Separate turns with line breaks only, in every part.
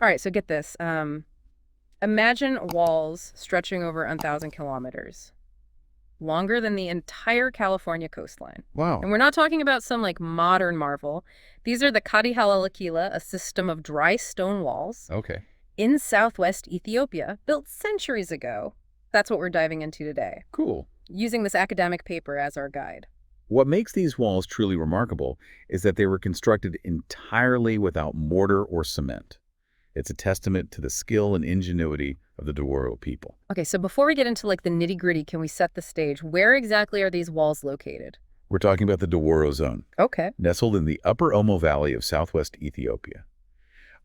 All right, so get this. Imagine walls stretching over 1,000 kilometers, longer than the entire California coastline.
Wow.
And we're not talking about some like modern marvel. These are the HALALA, a system of dry stone walls
Okay.
in southwest Ethiopia, built centuries ago. That's what we're diving into today,
Cool.
using this academic paper as our guide.
What makes these walls truly remarkable is that they were constructed entirely without mortar or cement. It's a testament to the skill and ingenuity of the Dawuro people.
Okay, so before we get into like the nitty-gritty, can we set the stage? Where exactly are these walls located?
We're talking about the Dawuro Zone,
Okay.
nestled in the upper Omo Valley of southwest Ethiopia,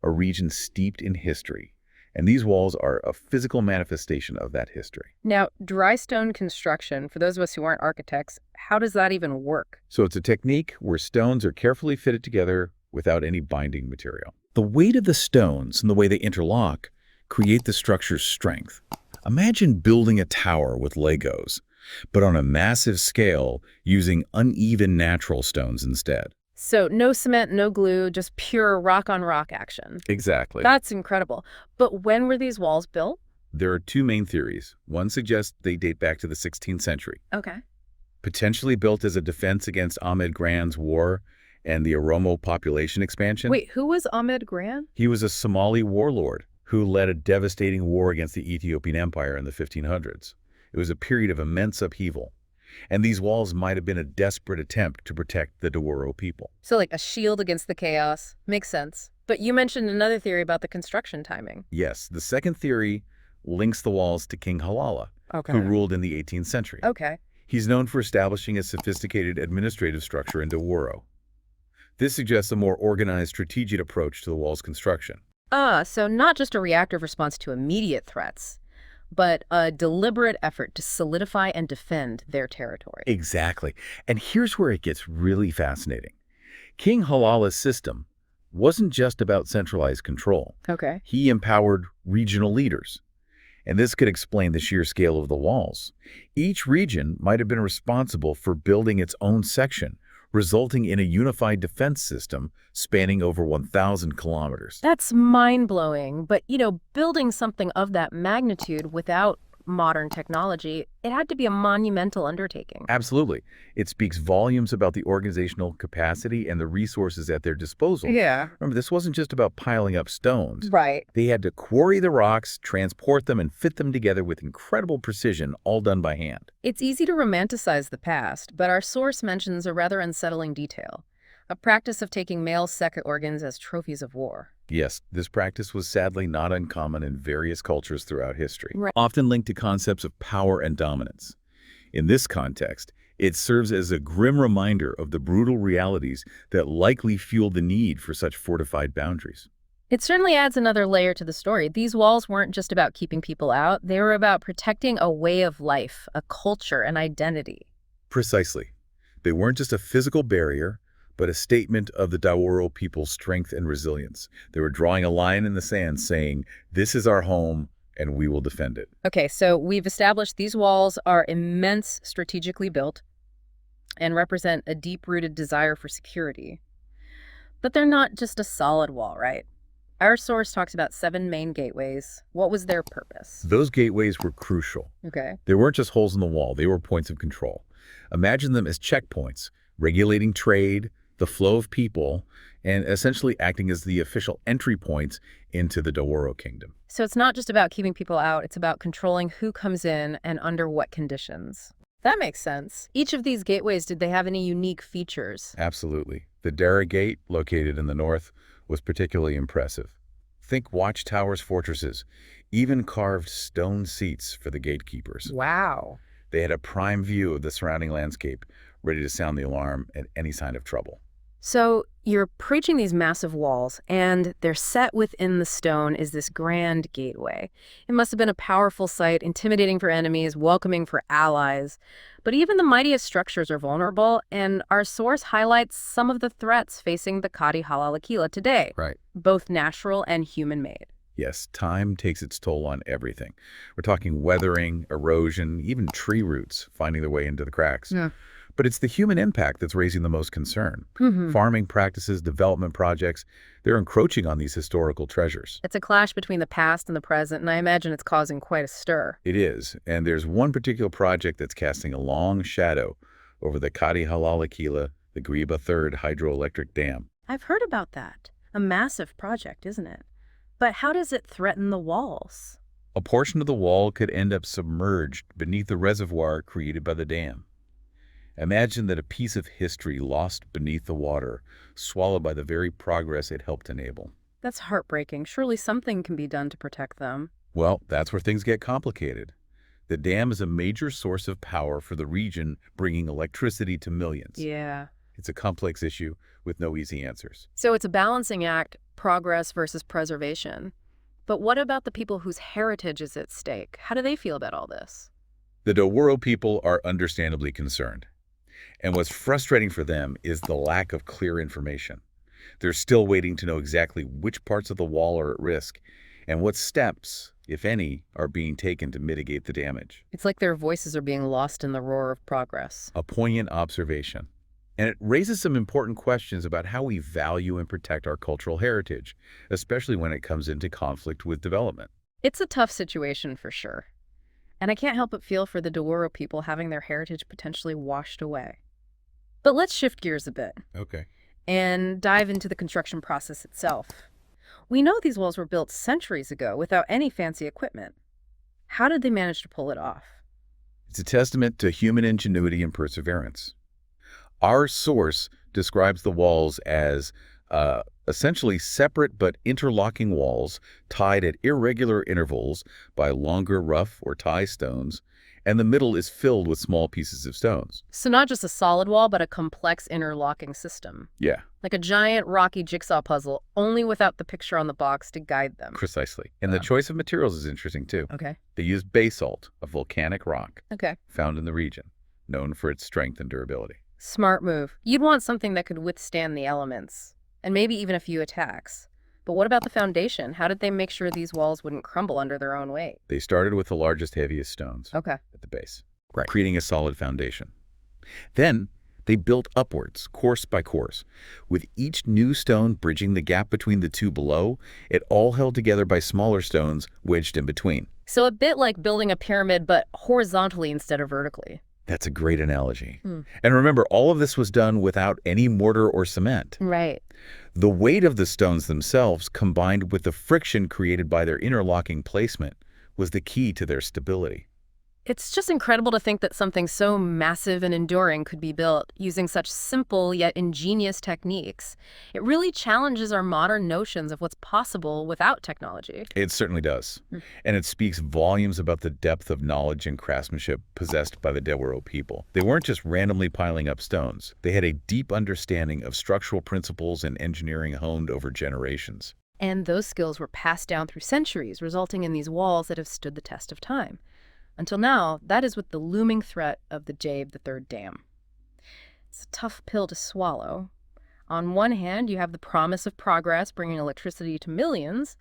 a region steeped in history. And these walls are a physical manifestation of that history.
Now, dry stone construction, for those of us who aren't architects, how does that even work?
So it's a technique where stones are carefully fitted together without any binding material. The weight of the stones and the way they interlock create the structure's strength. Imagine building a tower with Legos, but on a massive scale using uneven natural stones instead.
So no cement, no glue, just pure rock-on-rock action.
Exactly.
That's incredible. But when were these walls built?
There are two main theories. One suggests they date back to the 16th century,
Okay.
potentially built as a defense against Ahmed Gran's war and the Oromo population expansion.
Wait, who was Ahmed Gran?
He was a Somali warlord who led a devastating war against the Ethiopian Empire in the 1500s. It was a period of immense upheaval, and these walls might have been a desperate attempt to protect the Dawuro people.
So like a shield against the chaos. Makes sense. But you mentioned another theory about the construction timing.
Yes, the second theory links the walls to King HALALA,
Okay.
who ruled in the 18th century.
Okay.
He's known for establishing a sophisticated administrative structure in Dawuro. This suggests a more organized, strategic approach to the wall's construction.
So not just a reactive response to immediate threats, but a deliberate effort to solidify and defend their territory.
Exactly. And here's where it gets really fascinating. King HALALA's system wasn't just about centralized control.
Okay.
He empowered regional leaders. And this could explain the sheer scale of the walls. Each region might have been responsible for building its own section, resulting in a unified defense system spanning over 1,000 kilometers.
That's mind-blowing. But, building something of that magnitude without modern technology, it had to be a monumental undertaking.
Absolutely. It speaks volumes about the organizational capacity and the resources at their disposal.
Yeah.
Remember, this wasn't just about piling up stones.
Right.
They had to quarry the rocks, transport them, and fit them together with incredible precision, all done by hand.
It's easy to romanticize the past, but our source mentions a rather unsettling detail. A practice of taking male sex organs as trophies of war.
Yes, this practice was sadly not uncommon in various cultures throughout history,
Right.
often linked to concepts of power and dominance. In this context, it serves as a grim reminder of the brutal realities that likely fueled the need for such fortified boundaries.
It certainly adds another layer to the story. These walls weren't just about keeping people out. They were about protecting a way of life, a culture, an identity.
Precisely. They weren't just a physical barrier, but a statement of the Dawuro people's strength and resilience. They were drawing a line in the sand saying, this is our home and we will defend it.
Okay, so we've established these walls are immense, strategically built, and represent a deep-rooted desire for security. But they're not just a solid wall, right? Our source talks about 7 main gateways. What was their purpose?
Those gateways were crucial.
Okay.
They weren't just holes in the wall, they were points of control. Imagine them as checkpoints, regulating trade, the flow of people, and essentially acting as the official entry points into the Dawuro kingdom.
So it's not just about keeping people out, it's about controlling who comes in and under what conditions. That makes sense. Each of these gateways, did they have any unique features?
Absolutely. The Dawuro Gate, located in the north, was particularly impressive. Think watchtowers, fortresses, even carved stone seats for the gatekeepers.
Wow.
They had a prime view of the surrounding landscape, ready to sound the alarm at any sign of trouble.
So you're preaching these massive walls, and they're set within the stone is this grand gateway. It must have been a powerful sight, intimidating for enemies, welcoming for allies. But even the mightiest structures are vulnerable, and our source highlights some of the threats facing the Kadi Halalakila today,
Right.
both natural and human-made.
Yes, time takes its toll on everything. We're talking weathering, erosion, even tree roots finding their way into the cracks.
Yeah.
But it's the human impact that's raising the most concern.
Mm-hmm.
Farming practices, development projects, they're encroaching on these historical treasures.
It's a clash between the past and the present, and I imagine it's causing quite a stir.
It is, and there's one particular project that's casting a long shadow over the HALALA, the Griba Third hydroelectric dam.
I've heard about that. A massive project, isn't it? But how does it threaten the walls?
A portion of the wall could end up submerged beneath the reservoir created by the dam. Imagine that a piece of history lost beneath the water, swallowed by the very progress it helped enable.
That's heartbreaking. Surely something can be done to protect them.
Well, that's where things get complicated. The dam is a major source of power for the region, bringing electricity to millions.
Yeah.
It's a complex issue with no easy answers.
So it's a balancing act, progress versus preservation. But what about the people whose heritage is at stake? How do they feel about all this?
The Dawuro people are understandably concerned. And what's frustrating for them is the lack of clear information. They're still waiting to know exactly which parts of the wall are at risk and what steps, if any, are being taken to mitigate the damage.
It's like their voices are being lost in the roar of progress.
A poignant observation. And it raises some important questions about how we value and protect our cultural heritage, especially when it comes into conflict with development.
It's a tough situation for sure. And I can't help but feel for the Dawuro people having their heritage potentially washed away. But let's shift gears a bit
Okay.
and dive into the construction process itself. We know these walls were built centuries ago without any fancy equipment. How did they manage to pull it off?
It's a testament to human ingenuity and perseverance. Our source describes the walls as essentially separate but interlocking walls tied at irregular intervals by longer rough or tie stones, and the middle is filled with small pieces of stones.
So not just a solid wall, but a complex interlocking system.
Yeah,
Like a giant rocky jigsaw puzzle, only without the picture on the box to guide them.
precisely. And the choice of materials is interesting too.
Okay.
They use basalt, a volcanic rock
Okay.
found in the region, known for its strength and durability.
Smart move. You'd want something that could withstand the elements, and maybe even a few attacks. But what about the foundation? How did they make sure these walls wouldn't crumble under their own weight?
They started with the largest, heaviest stones
Okay.
at the base,
Right.
creating a solid foundation. Then they built upwards, course by course. With each new stone bridging the gap between the two below, it all held together by smaller stones wedged in between.
So a bit like building a pyramid, but horizontally instead of vertically.
That's a great analogy. And remember, all of this was done without any mortar or cement.
Right.
The weight of the stones themselves, combined with the friction created by their interlocking placement, was the key to their stability.
It's just incredible to think that something so massive and enduring could be built using such simple yet ingenious techniques. It really challenges our modern notions of what's possible without technology.
It certainly does. And it speaks volumes about the depth of knowledge and craftsmanship possessed by the Dawuro people. They weren't just randomly piling up stones. They had a deep understanding of structural principles and engineering honed over generations.
And those skills were passed down through centuries, resulting in these walls that have stood the test of time. Until now, that is with the looming threat of the Jabe the Third Dam. It's a tough pill to swallow. On one hand, you have the promise of progress bringing electricity to millions,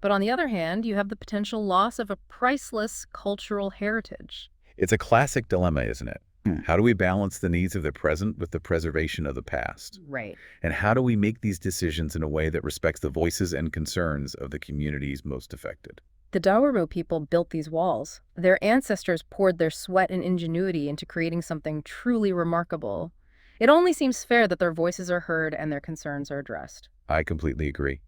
but on the other hand, you have the potential loss of a priceless cultural heritage.
It's a classic dilemma, isn't it? How do we balance the needs of the present with the preservation of the past?
Right.
And how do we make these decisions in a way that respects the voices and concerns of the communities most affected?
The Dawuro people built these walls. Their ancestors poured their sweat and ingenuity into creating something truly remarkable. It only seems fair that their voices are heard and their concerns are addressed.
I completely agree.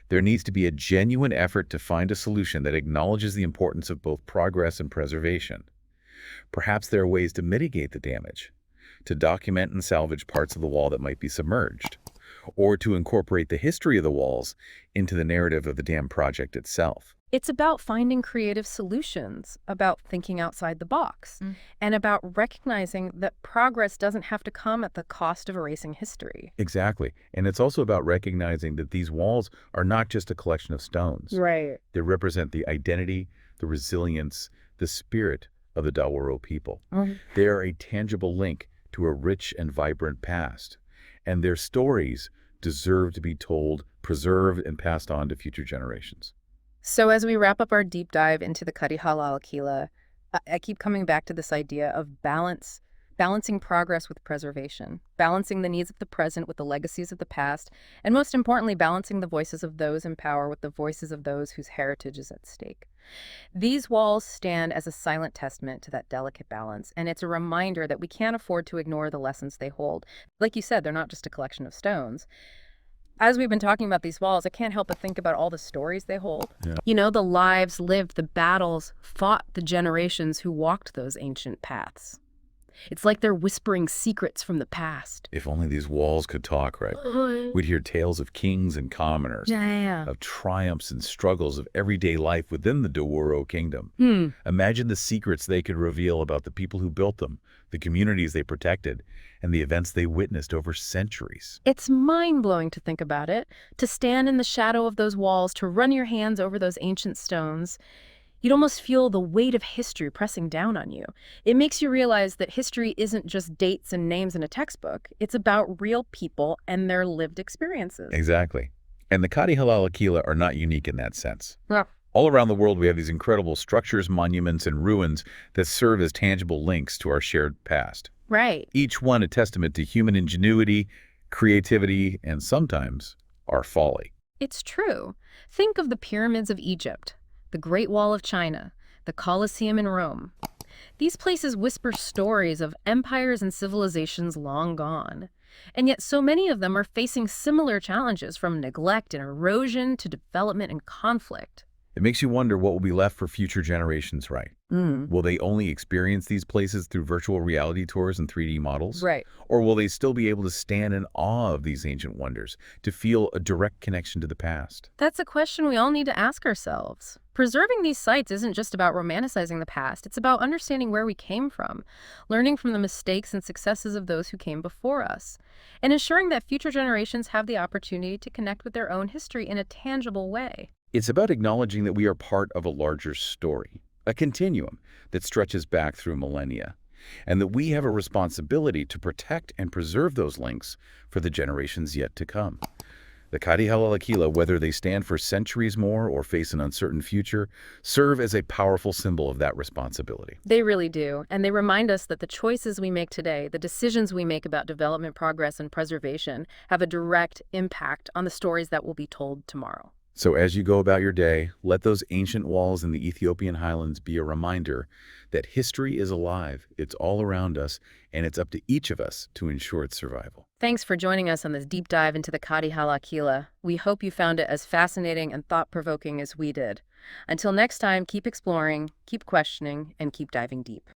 There needs to be a genuine effort to find a solution that acknowledges the importance of both progress and preservation. Perhaps there are ways to mitigate the damage, to document and salvage parts of the wall that might be submerged, or to incorporate the history of the walls into the narrative of the dam project itself.
It's about finding creative solutions, about thinking outside the box, and about recognizing that progress doesn't have to come at the cost of erasing history.
Exactly. And it's also about recognizing that these walls are not just a collection of stones.
Right.
They represent the identity, the resilience, the spirit of the Dawuro people. They are a tangible link to a rich and vibrant past, and their stories deserve to be told, preserved, and passed on to future generations.
So as we wrap up our deep dive into the HALALA, I keep coming back to this idea of balance balancing progress with preservation, balancing the needs of the present with the legacies of the past, and most importantly, balancing the voices of those in power with the voices of those whose heritage is at stake. These walls stand as a silent testament to that delicate balance, and it's a reminder that we can't afford to ignore the lessons they hold. Like you said, they're not just a collection of stones. As we've been talking about these walls, I can't help but think about all the stories they hold. Yeah. You know, the lives lived, the battles fought, the generations who walked those ancient paths. It's like they're whispering secrets from the past.
If only these walls could talk, right? We'd hear tales of kings and commoners, of triumphs and struggles of everyday life within the Dawuro kingdom. Imagine the secrets they could reveal about the people who built them, the communities they protected, and the events they witnessed over centuries.
It's mind-blowing to think about it, to stand in the shadow of those walls, to run your hands over those ancient stones. You'd almost feel the weight of history pressing down on you. It makes you realize that history isn't just dates and names in a textbook. It's about real people and their lived experiences.
Exactly. And the HALALA are not unique in that sense.
Yeah.
All around the world, we have these incredible structures, monuments, and ruins that serve as tangible links to our shared past.
Right.
Each one a testament to human ingenuity, creativity, and sometimes our folly.
It's true. Think of the pyramids of Egypt, the Great Wall of China, the Colosseum in Rome. These places whisper stories of empires and civilizations long gone. And yet so many of them are facing similar challenges, from neglect and erosion to development and conflict.
It makes you wonder what will be left for future generations, right? Will they only experience these places through virtual reality tours and 3D models?
Right.
Or will they still be able to stand in awe of these ancient wonders, to feel a direct connection to the past?
That's a question we all need to ask ourselves. Preserving these sites isn't just about romanticizing the past. It's about understanding where we came from, learning from the mistakes and successes of those who came before us, and ensuring that future generations have the opportunity to connect with their own history in a tangible way.
It's about acknowledging that we are part of a larger story, a continuum that stretches back through millennia, and that we have a responsibility to protect and preserve those links for the generations yet to come. The HALALA, whether they stand for centuries more or face an uncertain future, serve as a powerful symbol of that responsibility.
They really do, and they remind us that the choices we make today, the decisions we make about development, progress, and preservation, have a direct impact on the stories that will be told tomorrow.
So as you go about your day, let those ancient walls in the Ethiopian highlands be a reminder that history is alive, it's all around us, and it's up to each of us to ensure its survival.
Thanks for joining us on this deep dive into the HALALA. We hope you found it as fascinating and thought-provoking as we did. Until next time, keep exploring, keep questioning, and keep diving deep.